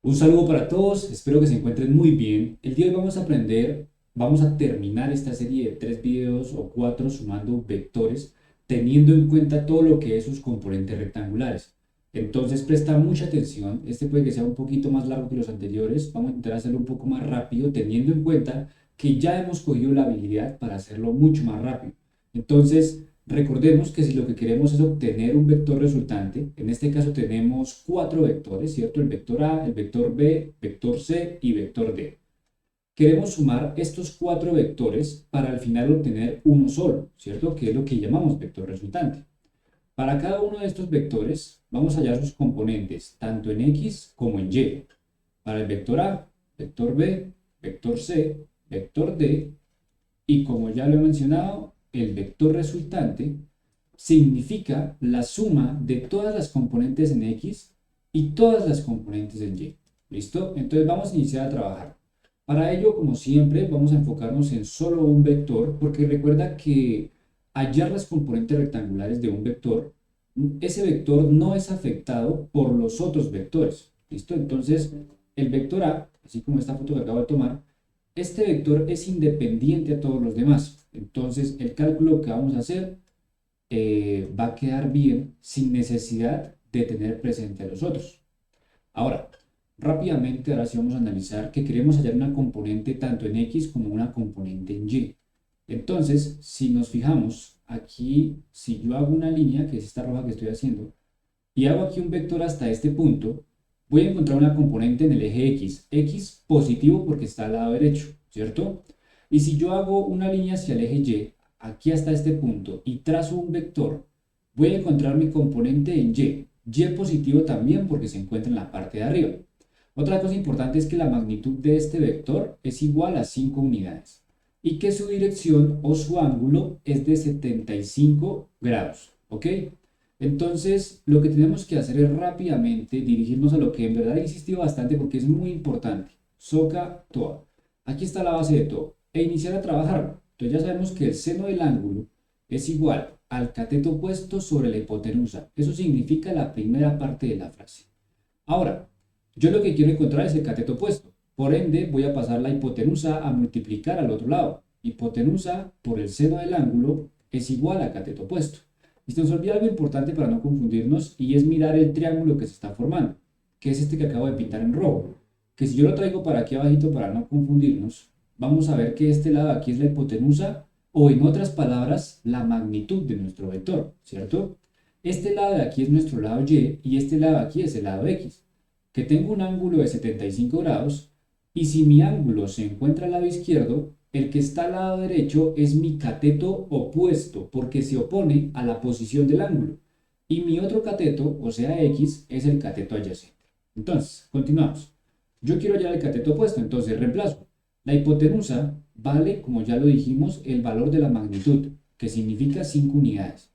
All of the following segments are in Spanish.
Un saludo para todos, espero que se encuentren muy bien. El día de hoy vamos a terminar esta serie de 3 videos o 4 sumando vectores, teniendo en cuenta todo lo que es sus componentes rectangulares. Entonces presta mucha atención, este puede que sea un poquito más largo que los anteriores, vamos a intentar hacerlo un poco más rápido, teniendo en cuenta que ya hemos cogido la habilidad para hacerlo mucho más rápido. Entonces, recordemos que si lo que queremos es obtener un vector resultante, en este caso tenemos 4 vectores, ¿cierto? El vector A, el vector B, vector C y vector D. Queremos sumar estos 4 vectores para al final obtener uno solo, ¿cierto? Que es lo que llamamos vector resultante. Para cada uno de estos vectores vamos a hallar sus componentes, tanto en X como en Y. Para el vector A, vector B, vector C, vector D, y como ya lo he mencionado, el vector resultante significa la suma de todas las componentes en X y todas las componentes en Y. ¿Listo? Entonces vamos a iniciar a trabajar. Para ello, como siempre, vamos a enfocarnos en solo un vector, porque recuerda que hallar las componentes rectangulares de un vector, ese vector no es afectado por los otros vectores. ¿Listo? Entonces, el vector A, así como esta foto que acabo de tomar, este vector es independiente a todos los demás. Entonces, el cálculo que vamos a hacer va a quedar bien sin necesidad de tener presente a los otros. Ahora, rápidamente, ahora sí vamos a analizar que queremos hallar una componente tanto en X como una componente en Y. Entonces, si nos fijamos, aquí, si yo hago una línea, que es esta roja que estoy haciendo, y hago aquí un vector hasta este punto, voy a encontrar una componente en el eje X positivo porque está al lado derecho, ¿cierto? Y si yo hago una línea hacia el eje Y, aquí hasta este punto, y trazo un vector, voy a encontrar mi componente en Y positivo también porque se encuentra en la parte de arriba. Otra cosa importante es que la magnitud de este vector es igual a 5 unidades y que su dirección o su ángulo es de 75 grados, ¿ok? Entonces, lo que tenemos que hacer es rápidamente dirigirnos a lo que en verdad he insistido bastante porque es muy importante. Soca TOA. Aquí está la base de todo. E iniciar a trabajarlo. Entonces ya sabemos que el seno del ángulo es igual al cateto opuesto sobre la hipotenusa. Eso significa la primera parte de la frase. Ahora, yo lo que quiero encontrar es el cateto opuesto. Por ende, voy a pasar la hipotenusa a multiplicar al otro lado. Hipotenusa por el seno del ángulo es igual a cateto opuesto. Y se nos olvida algo importante para no confundirnos y es mirar el triángulo que se está formando, que es este que acabo de pintar en rojo. Que si yo lo traigo para aquí abajito para no confundirnos, vamos a ver que este lado de aquí es la hipotenusa o en otras palabras, la magnitud de nuestro vector, ¿cierto? Este lado de aquí es nuestro lado y este lado de aquí es el lado X, que tengo un ángulo de 75 grados y si mi ángulo se encuentra al lado izquierdo, el que está al lado derecho es mi cateto opuesto porque se opone a la posición del ángulo y mi otro cateto, o sea X, es el cateto adyacente. Entonces, continuamos. Yo quiero hallar el cateto opuesto, entonces reemplazo. La hipotenusa vale, como ya lo dijimos, el valor de la magnitud, que significa 5 unidades.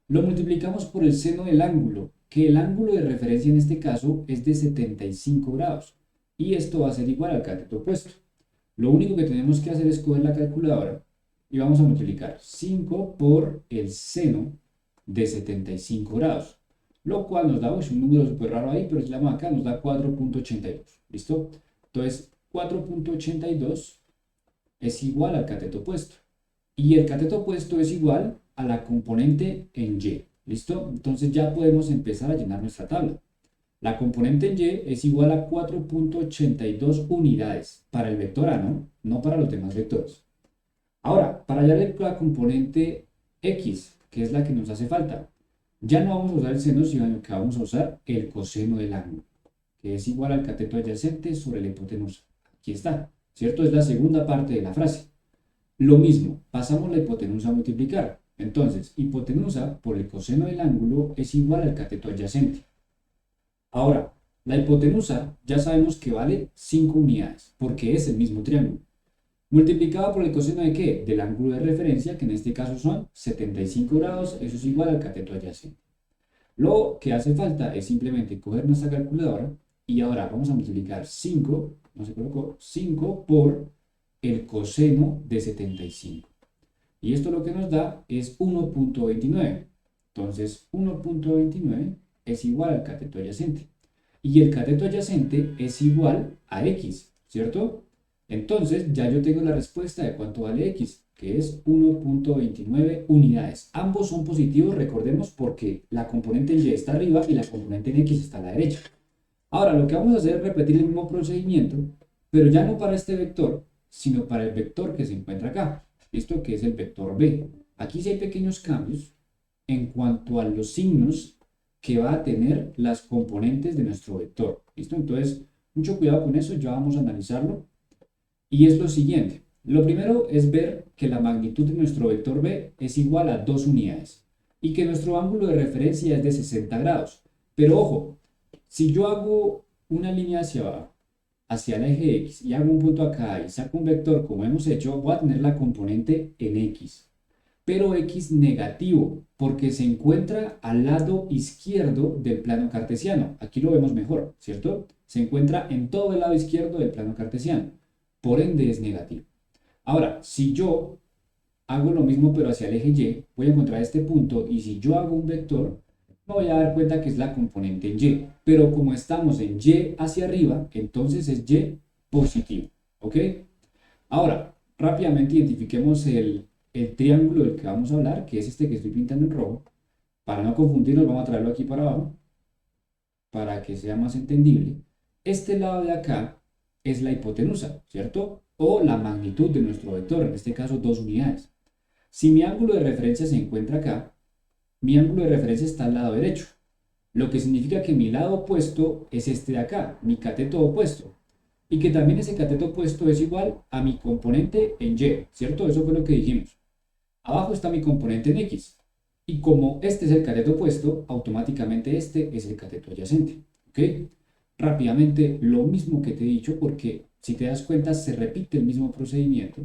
Lo multiplicamos por el seno del ángulo, que el ángulo de referencia en este caso es de 75 grados. Y esto va a ser igual al cateto opuesto. Lo único que tenemos que hacer es coger la calculadora y vamos a multiplicar 5 por el seno de 75 grados. Lo cual nos da un número súper raro ahí, pero si le damos acá nos da 4.82. ¿Listo? Entonces, 4.82 es igual al cateto opuesto. Y el cateto opuesto es igual a la componente en Y. ¿Listo? Entonces ya podemos empezar a llenar nuestra tabla. La componente en Y es igual a 4.82 unidades para el vector A, ¿no? No para los demás vectores. Ahora, para hallar la componente X, que es la que nos hace falta, ya no vamos a usar el seno, sino que vamos a usar el coseno del ángulo, que es igual al cateto adyacente sobre la hipotenusa. Aquí está, ¿cierto? Es la segunda parte de la frase. Lo mismo, pasamos la hipotenusa a multiplicar. Entonces, hipotenusa por el coseno del ángulo es igual al cateto adyacente. Ahora, la hipotenusa ya sabemos que vale 5 unidades, porque es el mismo triángulo. Multiplicado por el coseno de ¿qué? Del ángulo de referencia, que en este caso son 75 grados, eso es igual al cateto adyacente. Lo que hace falta es simplemente coger nuestra calculadora y ahora vamos a multiplicar 5, no se colocó, 5 por el coseno de 75. Y esto lo que nos da es 1.29. Entonces, 1.29 es igual al cateto adyacente. y el cateto adyacente es igual a x, ¿cierto? Entonces ya yo tengo la respuesta de cuánto vale x, que es 1.29 unidades. Ambos son positivos, recordemos, porque la componente en y está arriba y la componente en x está a la derecha. Ahora, lo que vamos a hacer es repetir el mismo procedimiento, pero ya no para este vector, sino para el vector que se encuentra acá. Esto que es el vector b. Aquí sí hay pequeños cambios en cuanto a los signos que va a tener las componentes de nuestro vector. ¿Listo? Entonces, mucho cuidado con eso, ya vamos a analizarlo. Y es lo siguiente. Lo primero es ver que la magnitud de nuestro vector b es igual a 2 unidades y que nuestro ángulo de referencia es de 60 grados. Pero ojo, si yo hago una línea hacia abajo, hacia el eje X, y hago un punto acá y saco un vector como hemos hecho, voy a tener la componente en X. Pero X negativo, porque se encuentra al lado izquierdo del plano cartesiano. Aquí lo vemos mejor, ¿cierto? Se encuentra en todo el lado izquierdo del plano cartesiano. Por ende es negativo. Ahora, si yo hago lo mismo pero hacia el eje Y, voy a encontrar este punto y si yo hago un vector, me voy a dar cuenta que es la componente en Y. Pero como estamos en Y hacia arriba, entonces es Y positivo. ¿Ok? Ahora, rápidamente identifiquemos el triángulo del que vamos a hablar, que es este que estoy pintando en rojo. Para no confundirnos, vamos a traerlo aquí para abajo, para que sea más entendible. Este lado de acá es la hipotenusa, ¿cierto? O la magnitud de nuestro vector, en este caso 2 unidades. Si mi ángulo de referencia se encuentra acá, mi ángulo de referencia está al lado derecho, lo que significa que mi lado opuesto es este de acá, mi cateto opuesto, y que también ese cateto opuesto es igual a mi componente en Y, ¿cierto? Eso fue lo que dijimos. Abajo está mi componente en X, y como este es el cateto opuesto, automáticamente este es el cateto adyacente, ¿ok? Rápidamente, lo mismo que te he dicho, porque si te das cuenta se repite el mismo procedimiento.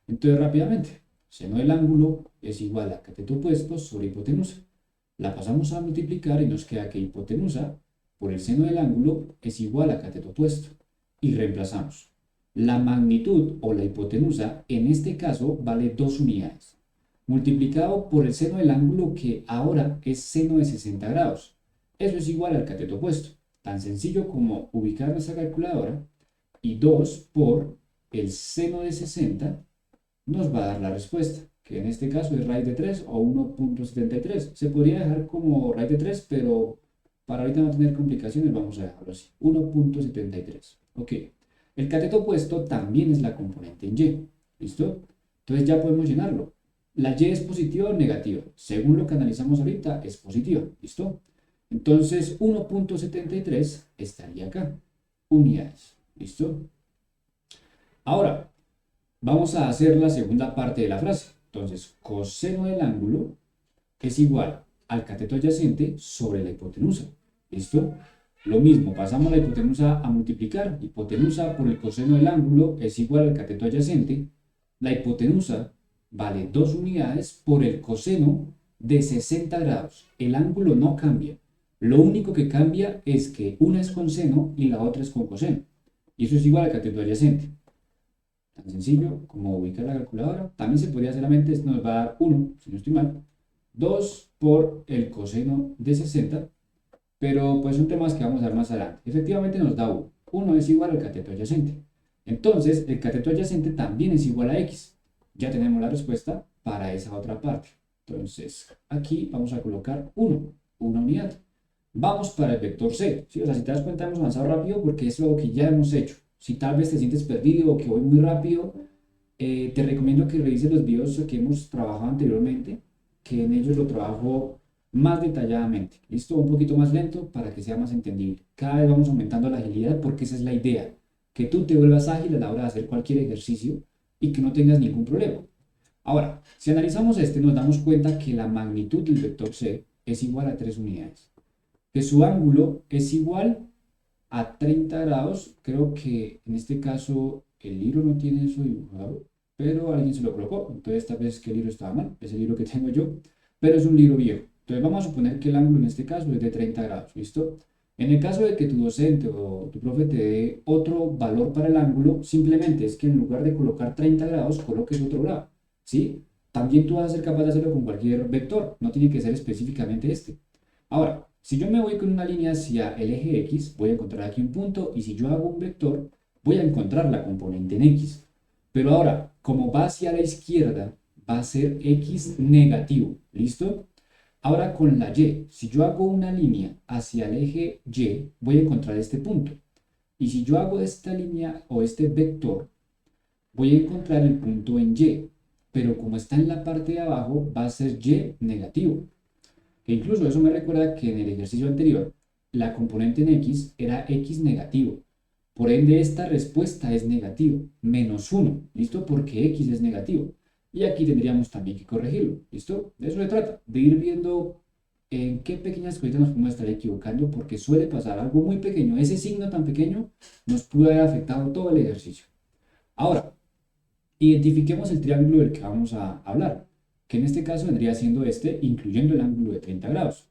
Entonces, rápidamente, seno del ángulo es igual a cateto opuesto sobre hipotenusa. La pasamos a multiplicar y nos queda que hipotenusa por el seno del ángulo es igual a cateto opuesto. Y reemplazamos. La magnitud o la hipotenusa en este caso vale 2 unidades, multiplicado por el seno del ángulo que ahora es seno de 60 grados. Eso es igual al cateto opuesto. Tan sencillo como ubicar nuestra calculadora y 2 por el seno de 60 nos va a dar la respuesta, que en este caso es raíz de 3 o 1.73. Se podría dejar como raíz de 3, pero para ahorita no tener complicaciones vamos a dejarlo así, 1.73. Ok, el cateto opuesto también es la componente en Y, ¿listo? Entonces ya podemos llenarlo. La Y es positiva o negativa. Según lo que analizamos ahorita, es positiva, ¿listo? Entonces 1.73 estaría acá, unidades, ¿listo? Ahora, vamos a hacer la segunda parte de la frase. Entonces, coseno del ángulo es igual al cateto adyacente sobre la hipotenusa. ¿Listo? Lo mismo, pasamos la hipotenusa a multiplicar. Hipotenusa por el coseno del ángulo es igual al cateto adyacente. La hipotenusa vale 2 unidades por el coseno de 60 grados. El ángulo no cambia. Lo único que cambia es que una es con seno y la otra es con coseno. Y eso es igual al cateto adyacente. Tan sencillo como ubicar la calculadora. También se podría hacer la mente, esto nos va a dar 1, si no estoy mal, 2 por el coseno de 60, pero pues son temas que vamos a ver más adelante. Efectivamente nos da 1. 1 es igual al cateto adyacente. Entonces, el cateto adyacente también es igual a x. Ya tenemos la respuesta para esa otra parte. Entonces, aquí vamos a colocar 1, una unidad. Vamos para el vector c. ¿Sí? O sea, si te das cuenta, hemos avanzado rápido porque es lo que ya hemos hecho. Si tal vez te sientes perdido o que voy muy rápido, te recomiendo que revises los videos que hemos trabajado anteriormente, que en ellos lo trabajo más detalladamente. ¿Listo? Un poquito más lento para que sea más entendible. Cada vez vamos aumentando la agilidad porque esa es la idea, que tú te vuelvas ágil a la hora de hacer cualquier ejercicio y que no tengas ningún problema. Ahora, si analizamos este, nos damos cuenta que la magnitud del vector c es igual a 3 unidades, que su ángulo es igual a 30 grados. Creo que en este caso el libro no tiene eso dibujado, pero alguien se lo colocó. Entonces tal vez que el libro estaba mal, es el libro que tengo yo, pero es un libro viejo. Entonces vamos a suponer que el ángulo en este caso es de 30 grados, ¿listo? En el caso de que tu docente o tu profe te dé otro valor para el ángulo, simplemente es que en lugar de colocar 30 grados, coloques otro grado, ¿sí? También tú vas a ser capaz de hacerlo con cualquier vector, no tiene que ser específicamente este. Ahora, Si yo me voy con una línea hacia el eje X, voy a encontrar aquí un punto, y si yo hago un vector, voy a encontrar la componente en X. Pero ahora, como va hacia la izquierda, va a ser X negativo. ¿Listo? Ahora con la Y, si yo hago una línea hacia el eje Y, voy a encontrar este punto. Y si yo hago esta línea o este vector, voy a encontrar el punto en Y. Pero como está en la parte de abajo, va a ser Y negativo. Que incluso eso me recuerda que en el ejercicio anterior, la componente en X era X negativo. Por ende, esta respuesta es negativa, -1, ¿listo? Porque X es negativo. Y aquí tendríamos también que corregirlo, ¿listo? De eso se trata, de ir viendo en qué pequeñas cositas nos podemos estar equivocando, porque suele pasar algo muy pequeño. Ese signo tan pequeño nos pudo haber afectado todo el ejercicio. Ahora, identifiquemos el triángulo del que vamos a hablar, que en este caso vendría siendo este, incluyendo el ángulo de 30 grados.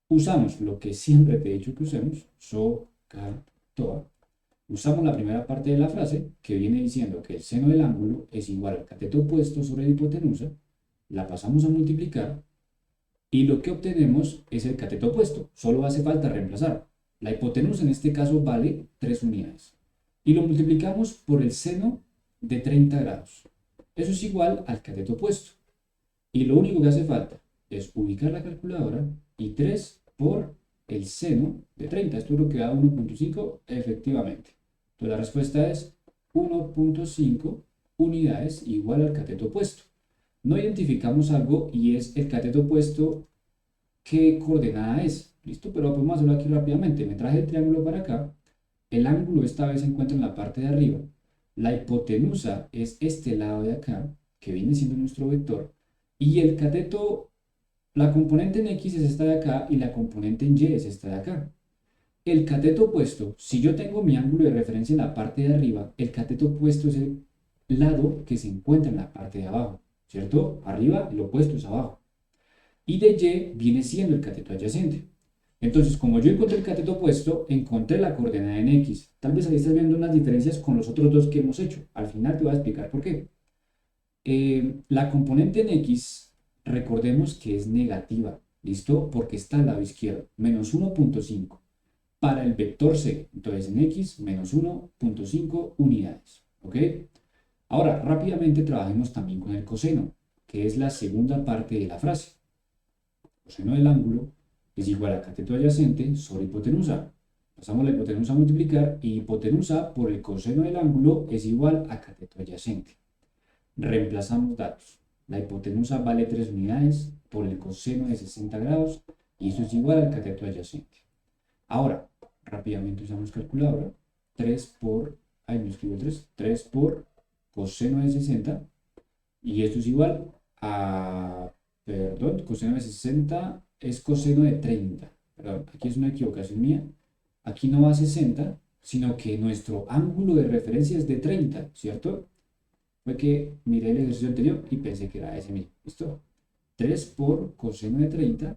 Usamos lo que siempre te he dicho que usemos, SOHCAHTOA. Usamos la primera parte de la frase, que viene diciendo que el seno del ángulo es igual al cateto opuesto sobre la hipotenusa, la pasamos a multiplicar, y lo que obtenemos es el cateto opuesto. Solo hace falta reemplazar. La hipotenusa en este caso vale 3 unidades. Y lo multiplicamos por el seno de 30 grados. Eso es igual al cateto opuesto. Y lo único que hace falta es ubicar la calculadora y 3 por el seno de 30. Esto es lo que da 1.5 efectivamente. Entonces la respuesta es 1.5 unidades igual al cateto opuesto. No identificamos algo y es el cateto opuesto, ¿qué coordenada es? ¿Listo? Pero podemos hacerlo aquí rápidamente. Me traje el triángulo para acá. El ángulo esta vez se encuentra en la parte de arriba. La hipotenusa es este lado de acá, que viene siendo nuestro vector. Y el cateto, la componente en X es esta de acá y la componente en Y es esta de acá. El cateto opuesto, si yo tengo mi ángulo de referencia en la parte de arriba, el cateto opuesto es el lado que se encuentra en la parte de abajo, ¿cierto? Arriba, el opuesto es abajo. Y de Y viene siendo el cateto adyacente. Entonces, como yo encontré el cateto opuesto, encontré la coordenada en X. Tal vez ahí estás viendo unas diferencias con los otros dos que hemos hecho. Al final te voy a explicar por qué. La componente en X, recordemos que es negativa, ¿listo? Porque está al lado izquierdo, -1.5 para el vector C. Entonces en X, -1.5 unidades, ¿ok? Ahora, rápidamente trabajemos también con el coseno, que es la segunda parte de la frase. Coseno del ángulo es igual a cateto adyacente sobre hipotenusa. Pasamos la hipotenusa a multiplicar y hipotenusa por el coseno del ángulo es igual a cateto adyacente. Reemplazamos datos. La hipotenusa vale 3 unidades por el coseno de 60 grados y eso es igual al cateto adyacente. Ahora, rápidamente usamos calculadora. 3 por, ahí me escribo 3 por coseno de 60 y esto es igual a, perdón, coseno de 60 es coseno de 30. Perdón, aquí es una equivocación mía. Aquí no va a 60, sino que nuestro ángulo de referencia es de 30, ¿cierto? Fue que miré el ejercicio anterior y pensé que era ese mismo. ¿Listo? 3 por coseno de 30.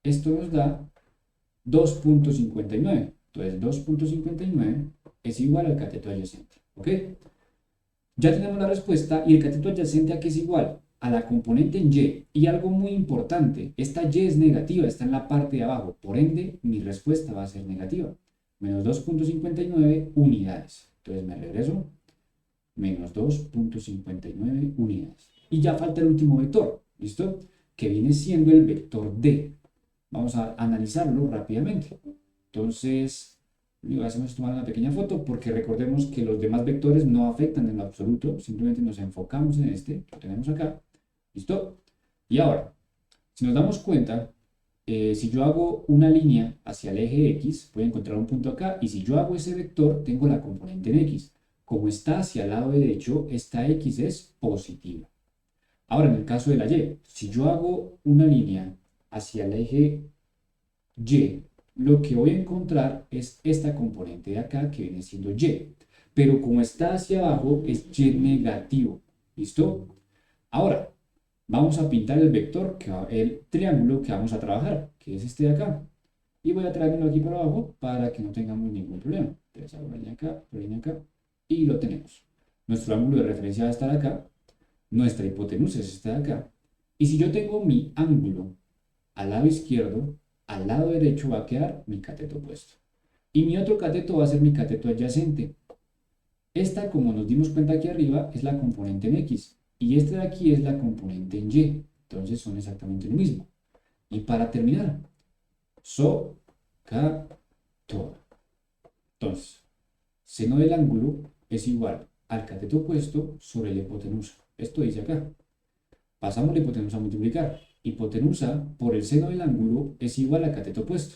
Esto nos da 2.59. Entonces 2.59 es igual al cateto adyacente. ¿Ok? Ya tenemos la respuesta y el cateto adyacente a qué es igual a la componente en Y. Y algo muy importante, esta Y es negativa, está en la parte de abajo. Por ende, mi respuesta va a ser negativa. Menos 2.59 unidades. Entonces me regreso. Menos 2.59 unidades. Y ya falta el último vector, ¿listo? Que viene siendo el vector D. Vamos a analizarlo rápidamente. Entonces, hacemos tomar una pequeña foto porque recordemos que los demás vectores no afectan en lo absoluto, simplemente nos enfocamos en este, lo tenemos acá, ¿listo? Y ahora, si nos damos cuenta, si yo hago una línea hacia el eje X, voy a encontrar un punto acá, y si yo hago ese vector, tengo la componente en X. Como está hacia el lado derecho, esta X es positiva. Ahora, en el caso de la Y, si yo hago una línea hacia el eje Y, lo que voy a encontrar es esta componente de acá que viene siendo Y. Pero como está hacia abajo, es Y negativo. ¿Listo? Ahora, vamos a pintar el vector, el triángulo que vamos a trabajar, que es este de acá. Y voy a traerlo aquí para abajo para que no tengamos ningún problema. Entonces hago una línea acá, una línea acá, y lo tenemos. Nuestro ángulo de referencia va a estar acá, nuestra hipotenusa es esta de acá. Y si yo tengo mi ángulo al lado izquierdo, al lado derecho va a quedar mi cateto opuesto. Y mi otro cateto va a ser mi cateto adyacente. Esta, como nos dimos cuenta aquí arriba, es la componente en X. Y este de aquí es la componente en Y. Entonces son exactamente lo mismo. Y para terminar, SOHCAHTOA. Entonces, seno del ángulo es igual al cateto opuesto sobre la hipotenusa. Esto dice acá. Pasamos la hipotenusa a multiplicar. Hipotenusa por el seno del ángulo es igual al cateto opuesto.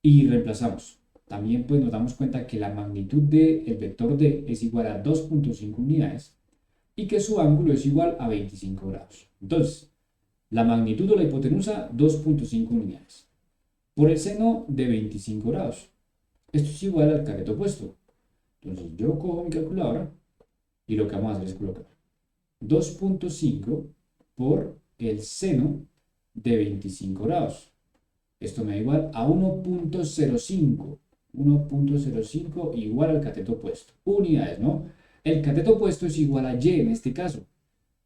Y reemplazamos. También pues nos damos cuenta que la magnitud del vector D es igual a 2.5 unidades y que su ángulo es igual a 25 grados. Entonces, la magnitud de la hipotenusa, 2.5 unidades. Por el seno de 25 grados. Esto es igual al cateto opuesto. Entonces, yo cojo mi calculadora y lo que vamos a hacer es colocar 2.5 por el seno de 25 grados. Esto me da igual a 1.05. 1.05 igual al cateto opuesto. Unidades, ¿no? El cateto opuesto es igual a Y en este caso.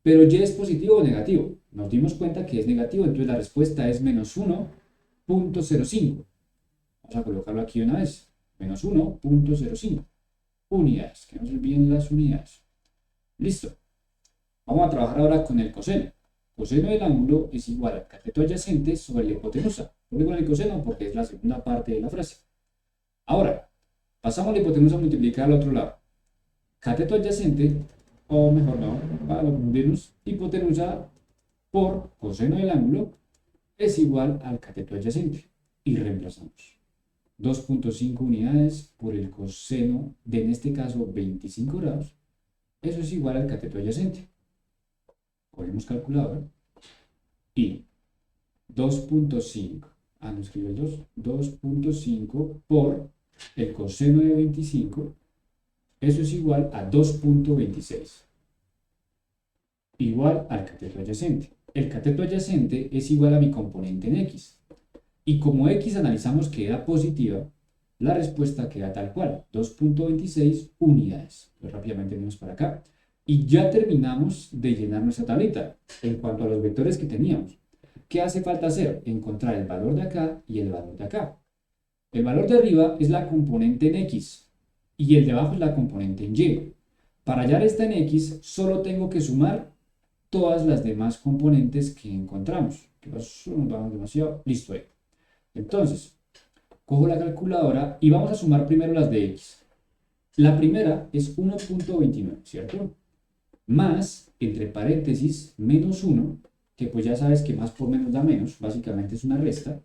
Pero Y es positivo o negativo. Nos dimos cuenta que es negativo, entonces la respuesta es menos 1.05. Vamos a colocarlo aquí una vez. Menos 1.05. Unidades, que no se olviden las unidades. Listo. Vamos a trabajar ahora con el coseno. Coseno del ángulo es igual al cateto adyacente sobre la hipotenusa. ¿Por qué con el coseno? Porque es la segunda parte de la frase. Ahora, pasamos la hipotenusa a multiplicar al otro lado. Cateto adyacente, o mejor no, para no confundirnos, hipotenusa por coseno del ángulo es igual al cateto adyacente. Y reemplazamos. 2.5 unidades por el coseno de, en este caso, 25 grados. Eso es igual al cateto adyacente. Cogemos calculadora y 2.5, no escribe el 2, 2.5 por el coseno de 25, eso es igual a 2.26, igual al cateto adyacente. El cateto adyacente es igual a mi componente en X. Y como X analizamos que era positiva, la respuesta queda tal cual, 2.26 unidades. Entonces rápidamente venimos para acá. Y ya terminamos de llenar nuestra tablita en cuanto a los vectores que teníamos. ¿Qué hace falta hacer? Encontrar el valor de acá y el valor de acá. El valor de arriba es la componente en X y el de abajo es la componente en Y. Para hallar esta en X, solo tengo que sumar todas las demás componentes que encontramos. Que nos vamos demasiado. Listo ahí. Entonces, cojo la calculadora y vamos a sumar primero las de X. La primera es 1.29, ¿cierto? Más, entre paréntesis, menos 1, que pues ya sabes que más por menos da menos, básicamente es una resta,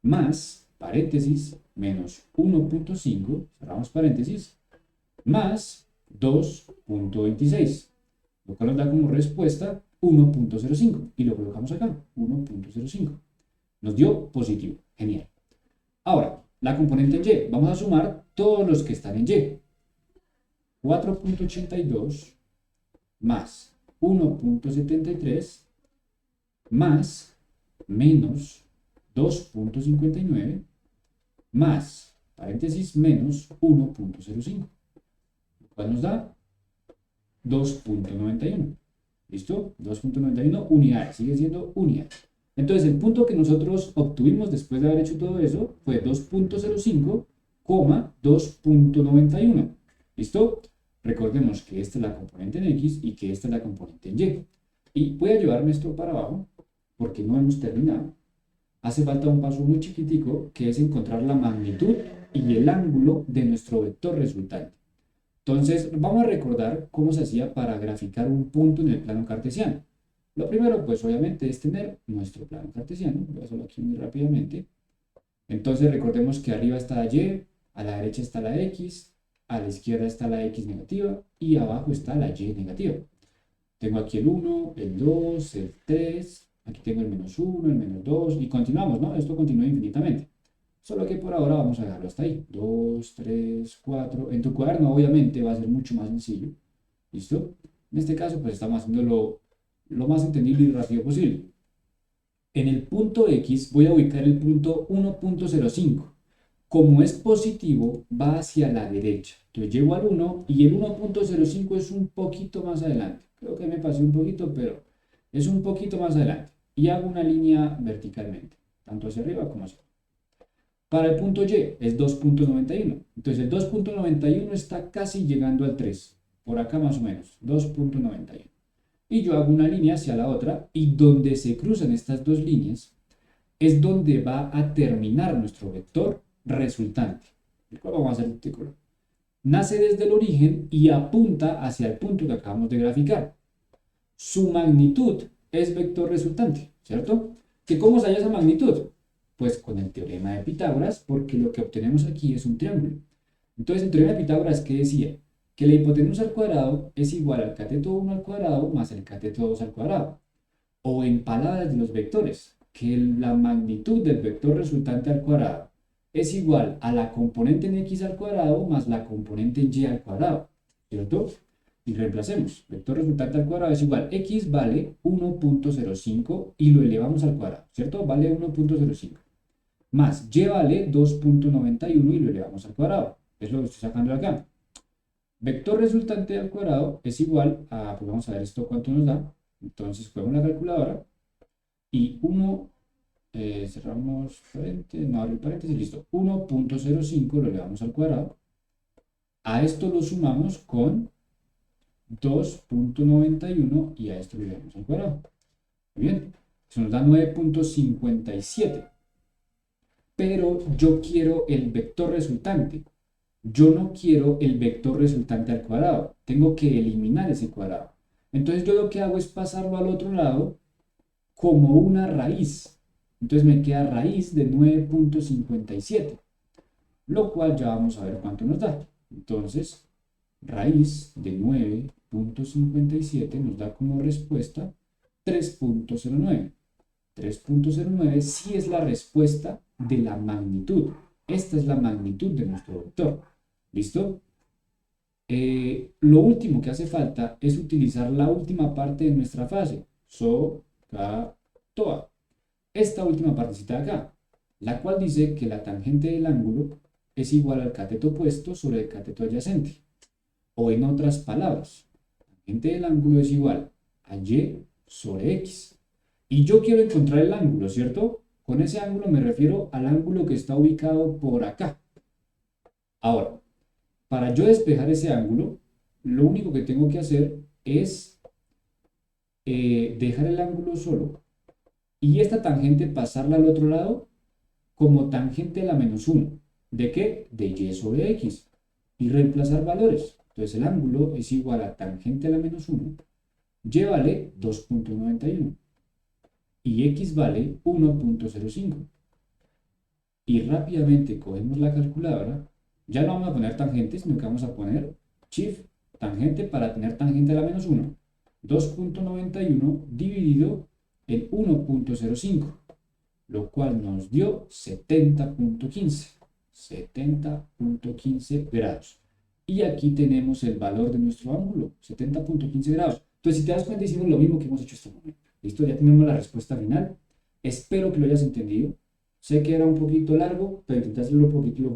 más, paréntesis, menos 1.5, cerramos paréntesis, más 2.26, lo cual nos da como respuesta 1.05, y lo colocamos acá, 1.05. Nos dio positivo, genial. Ahora, la componente en Y, vamos a sumar todos los que están en Y. 4.82 más 1.73 más menos 2.59 más, paréntesis, menos 1.05, lo cual nos da 2.91. ¿Listo? 2.91 unidades, sigue siendo unidades. Entonces, el punto que nosotros obtuvimos después de haber hecho todo eso fue 2.05, 2.91. ¿Listo? Recordemos que esta es la componente en X y que esta es la componente en Y. Y voy a llevarme esto para abajo porque no hemos terminado. Hace falta un paso muy chiquitico que es encontrar la magnitud y el ángulo de nuestro vector resultante. Entonces, vamos a recordar cómo se hacía para graficar un punto en el plano cartesiano. Lo primero, pues obviamente, es tener nuestro plano cartesiano. Voy a hacerlo aquí muy rápidamente. Entonces, recordemos que arriba está la Y, a la derecha está la X, a la izquierda está la X negativa y abajo está la Y negativa. Tengo aquí el 1, el 2, el 3, aquí tengo el menos 1, el menos 2 y continuamos, ¿no? Esto continúa infinitamente. Solo que por ahora vamos a dejarlo hasta ahí. 2, 3, 4. En tu cuaderno obviamente va a ser mucho más sencillo. ¿Listo? En este caso pues estamos haciendo lo más entendible y rápido posible. En el punto X voy a ubicar el punto 1.05. Como es positivo, va hacia la derecha. Entonces llego al 1 y el 1.05 es un poquito más adelante. Creo que me pasé un poquito, pero es un poquito más adelante. Y hago una línea verticalmente. tanto hacia arriba como hacia abajo. Para el punto Y es 2.91. Entonces el 2.91 está casi llegando al 3. Por acá más o menos, 2.91. Y yo hago una línea hacia la otra y donde se cruzan estas dos líneas es donde va a terminar nuestro vector resultante, el cual vamos a hacer un círculo. Nace desde el origen y apunta hacia el punto que acabamos de graficar. Su magnitud es vector resultante, ¿cierto? ¿Que cómo se halla esa magnitud? Pues con el teorema de Pitágoras, porque lo que obtenemos aquí es un triángulo. Entonces, el teorema de Pitágoras, ¿qué decía? Que la hipotenusa al cuadrado es igual al cateto 1 al cuadrado más el cateto 2 al cuadrado. O en palabras de los vectores, que la magnitud del vector resultante al cuadrado es igual a la componente en x al cuadrado más la componente en y al cuadrado, ¿cierto? Y reemplacemos. Vector resultante al cuadrado es igual, x vale 1.05 y lo elevamos al cuadrado, ¿cierto? Vale 1.05. Más y vale 2.91 y lo elevamos al cuadrado. Es lo que estoy sacando de acá. Vector resultante al cuadrado es igual a, pues vamos a ver esto cuánto nos da. Entonces cogemos la calculadora y 1, cerramos paréntesis, no abre el paréntesis, listo. 1.05 lo elevamos al cuadrado. A esto lo sumamos con 2.91 y a esto lo elevamos al cuadrado. Muy bien, eso nos da 9.57. Pero yo quiero el vector resultante. Yo no quiero el vector resultante al cuadrado. Tengo que eliminar ese cuadrado. Entonces yo lo que hago es pasarlo al otro lado como una raíz. Entonces me queda raíz de 9.57. Lo cual ya vamos a ver cuánto nos da. Entonces, raíz de 9.57 nos da como respuesta 3.09. 3.09 sí es la respuesta de la magnitud. Esta es la magnitud de nuestro vector. ¿Listo? Lo último que hace falta es utilizar la última parte de nuestra frase. So, ca, toa. Esta última partecita de acá, la cual dice que la tangente del ángulo es igual al cateto opuesto sobre el cateto adyacente. O en otras palabras, la tangente del ángulo es igual a y sobre x. Y yo quiero encontrar el ángulo, ¿cierto? Con ese ángulo me refiero al ángulo que está ubicado por acá. Ahora, para yo despejar ese ángulo, lo único que tengo que hacer es dejar el ángulo solo y esta tangente pasarla al otro lado como tangente a la menos 1. ¿De qué? De y sobre x. Y reemplazar valores. Entonces el ángulo es igual a tangente a la menos 1. Y vale 2.91. Y x vale 1.05. Y rápidamente cogemos la calculadora. Ya no vamos a poner tangente, sino que vamos a poner shift tangente para tener tangente a la menos 1. 2.91 dividido en 1.05, lo cual nos dio 70.15. 70.15 grados. Y aquí tenemos el valor de nuestro ángulo, 70.15 grados. Entonces, si te das cuenta, hicimos lo mismo que hemos hecho hasta el momento. ¿Listo? Ya tenemos la respuesta final. Espero que lo hayas entendido. Sé que era un poquito largo, pero intenté hacerlo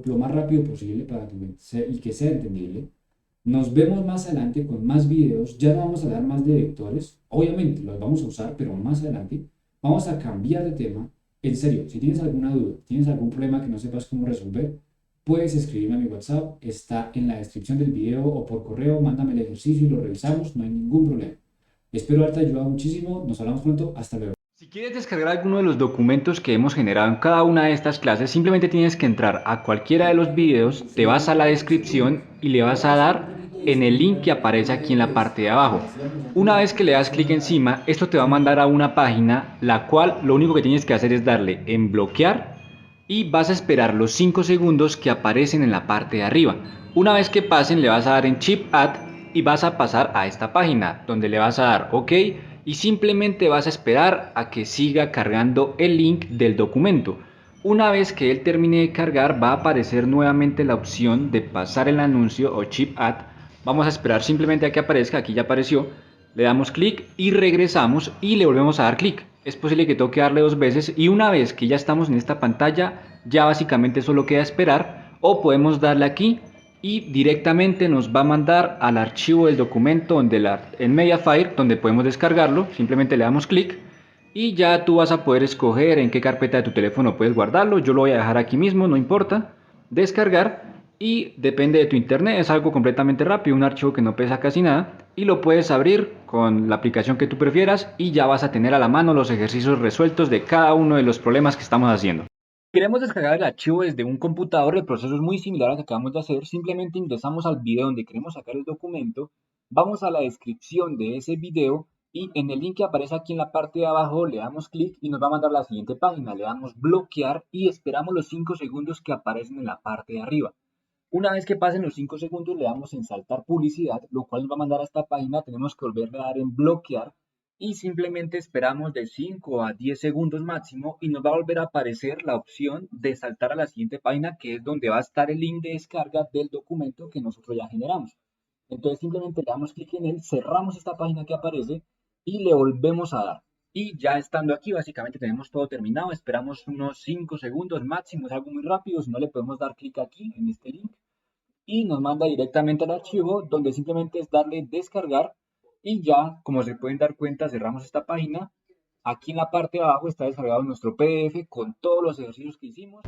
lo más rápido posible para que sea entendible. Nos vemos más adelante con más videos. Ya no vamos a hablar más de vectores. Obviamente los vamos a usar, pero más adelante vamos a cambiar de tema. En serio, si tienes alguna duda, tienes algún problema que no sepas cómo resolver, puedes escribirme a mi WhatsApp. Está en la descripción del video o por correo. Mándame el ejercicio y lo revisamos. No hay ningún problema. Espero haberte ayudado muchísimo. Nos hablamos pronto. Hasta luego. Si quieres descargar alguno de los documentos que hemos generado en cada una de estas clases, simplemente tienes que entrar a cualquiera de los videos, te vas a la descripción y le vas a dar en el link que aparece aquí en la parte de abajo. Una vez que le das clic encima, esto te va a mandar a una página, la cual lo único que tienes que hacer es darle en bloquear y vas a esperar los 5 segundos que aparecen en la parte de arriba. Una vez que pasen, le vas a dar en Chip Add y vas a pasar a esta página, donde le vas a dar OK y simplemente vas a esperar a que siga cargando el link del documento. Una vez que él termine de cargar, va a aparecer nuevamente la opción de pasar el anuncio o Chip Add. Vamos a esperar simplemente a que aparezca. Aquí ya apareció. Le damos clic y regresamos y le volvemos a dar clic. Es posible que toque darle 2 veces y una vez que ya estamos en esta pantalla, ya básicamente solo queda esperar, o podemos darle aquí y directamente nos va a mandar al archivo del documento en Mediafire, donde podemos descargarlo. Simplemente le damos clic y ya tú vas a poder escoger en qué carpeta de tu teléfono puedes guardarlo. Yo lo voy a dejar aquí mismo, no importa. Descargar y depende de tu internet, es algo completamente rápido, un archivo que no pesa casi nada y lo puedes abrir con la aplicación que tú prefieras y ya vas a tener a la mano los ejercicios resueltos de cada uno de los problemas que estamos haciendo. Si queremos descargar el archivo desde un computador, el proceso es muy similar al que acabamos de hacer. Simplemente ingresamos al video donde queremos sacar el documento, vamos a la descripción de ese video y en el link que aparece aquí en la parte de abajo le damos clic y nos va a mandar a la siguiente página. Le damos bloquear y esperamos los 5 segundos que aparecen en la parte de arriba. Una vez que pasen los 5 segundos, le damos en saltar publicidad, lo cual nos va a mandar a esta página. Tenemos que volverle a dar en bloquear y simplemente esperamos de 5 a 10 segundos máximo y nos va a volver a aparecer la opción de saltar a la siguiente página, que es donde va a estar el link de descarga del documento que nosotros ya generamos. Entonces simplemente le damos clic en él, cerramos esta página que aparece y le volvemos a dar. Y ya estando aquí, básicamente tenemos todo terminado. Esperamos unos 5 segundos máximo, es algo muy rápido. Si no, le podemos dar clic aquí en este link y nos manda directamente al archivo donde simplemente es darle descargar y ya, como se pueden dar cuenta, cerramos esta página. Aquí en la parte de abajo está descargado nuestro PDF con todos los ejercicios que hicimos.